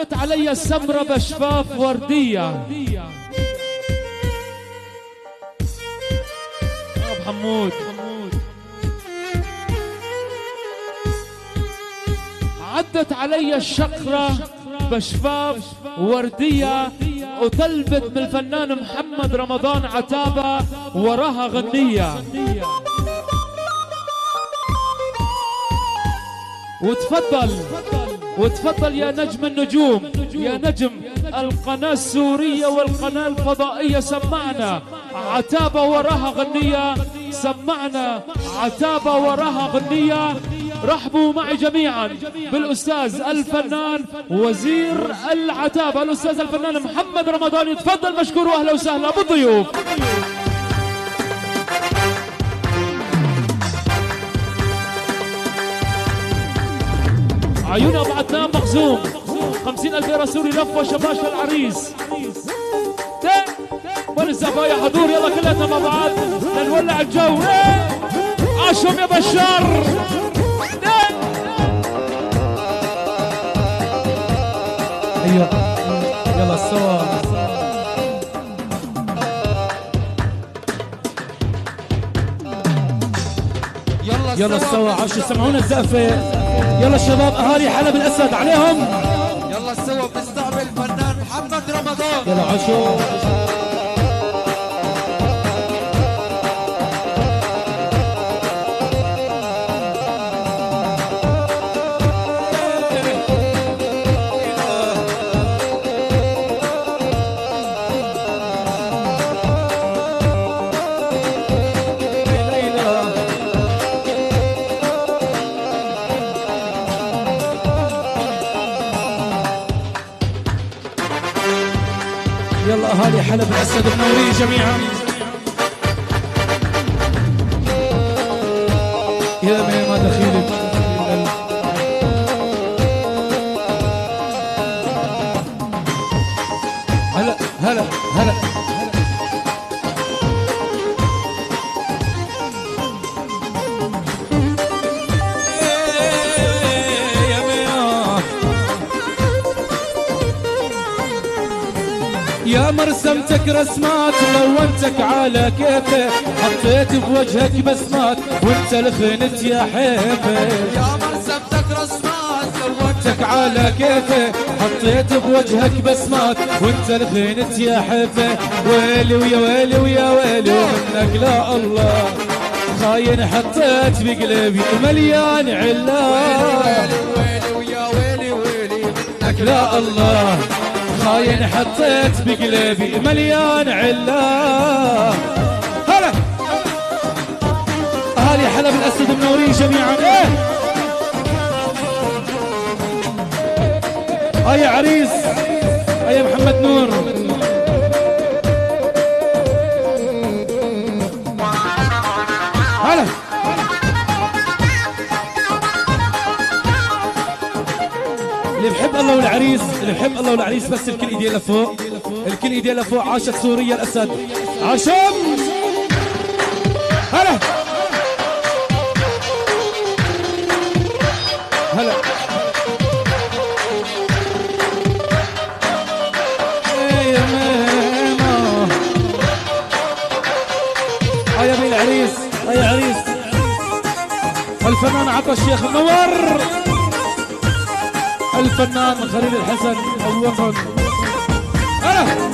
عدت علي السمرة بشفاف وردية. أبو حمود عدت علي الشقرة بشفاف وردية، وطلبت من الفنان محمد رمضان عتابة وراها غنية. وتفضل يا نجم النجوم، يا نجم القناة السورية والقناة الفضائية، سمعنا عتابة وراها غنية، سمعنا عتابة وراها غنية. رحبوا معي جميعا بالأستاذ الفنان وزير العتابة الأستاذ الفنان محمد رمضان، يتفضل مشكور وأهلا وسهلا بالضيوف. عيوننا أبو عدنان مخزوم 50,000 ليرة سوري لفة شباش العريس. وين الزفايا حضور؟ يلا كلنا مع بعض لنولع الجو. عاشهم يا بشار. ايوه يلا سوا. يلا سوا عاشوا سمعونا الزقفة. يلا الشباب اهالي حلب الاسد عليهم. يلا سوا بنستقبل الفنان محمد رمضان. يلا عاشوا. يلا اهالي حلب الاسد منورين جميعا. يا ما دخيلك. هلا هلا هلا. يا مرسمتك رسمات لونتك على كيفك، حطيت بوجهك بسمات وانت لفنت يا حيفه. يا مرسمتك رسمات لونتك على كيفك، حطيت بوجهك بسمات وانت لفنت يا حيفه. ويلي ويا ويلي ويا ويلي ومنك لا الله، خاين حطيت بقلبي مليان علاه. ويلي ويا ويلي ويلي منك لا الله، خاين حطيت بقلبي مليان علا. هلا اهالي حلب الاسد منورين جميعا. يا عريس يا محمد نور. هلا اللي بحب الله والعريس، اللي بحب الله والعريس بس الكل ايديه لفوق، الكل ايديه لفوق. عاشت سوريا الاسد. عاشم. هلا هلا. يا ماما يا بي العريس يا عريس. الفنان عطا الشيخ منور، الفنان خليل الحسن الوطن. هلا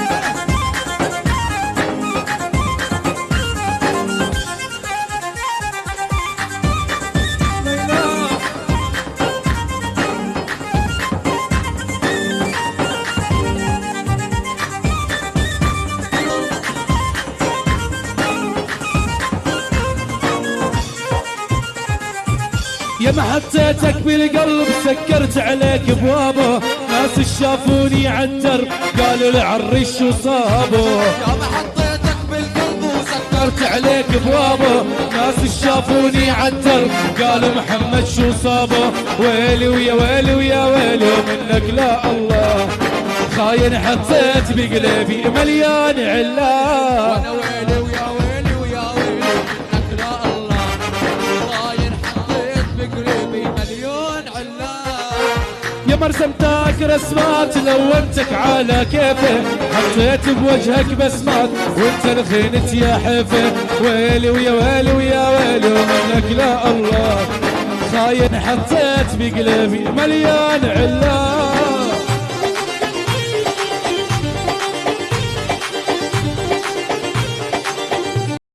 يا ما حطيتك بالقلب سكرت عليك بوابه، ناس شافوني عالدرب قالوا العريش شو صابه. يا ما حطيتك بالقلب وسكرت عليك بوابه، ناس شافوني عالدرب قالوا محمد شو صابه. ويلي ويا ويلي ويا ويلي ومنك لا الله، خاين حطيت بقلبي مليان علا. وانا ويلي ويا ويلي ويا ويلي منك لا الله، خاين حطيت بقلبي مليون علا. يا رسمتك رسمات لونتك على كيفه، حطيت بوجهك بسمات وانت الخينت يا حيفه. ويلي ويا ويلي ويا ويلي ومنك لا الله، خاين حطيت بقلبي مليان علات.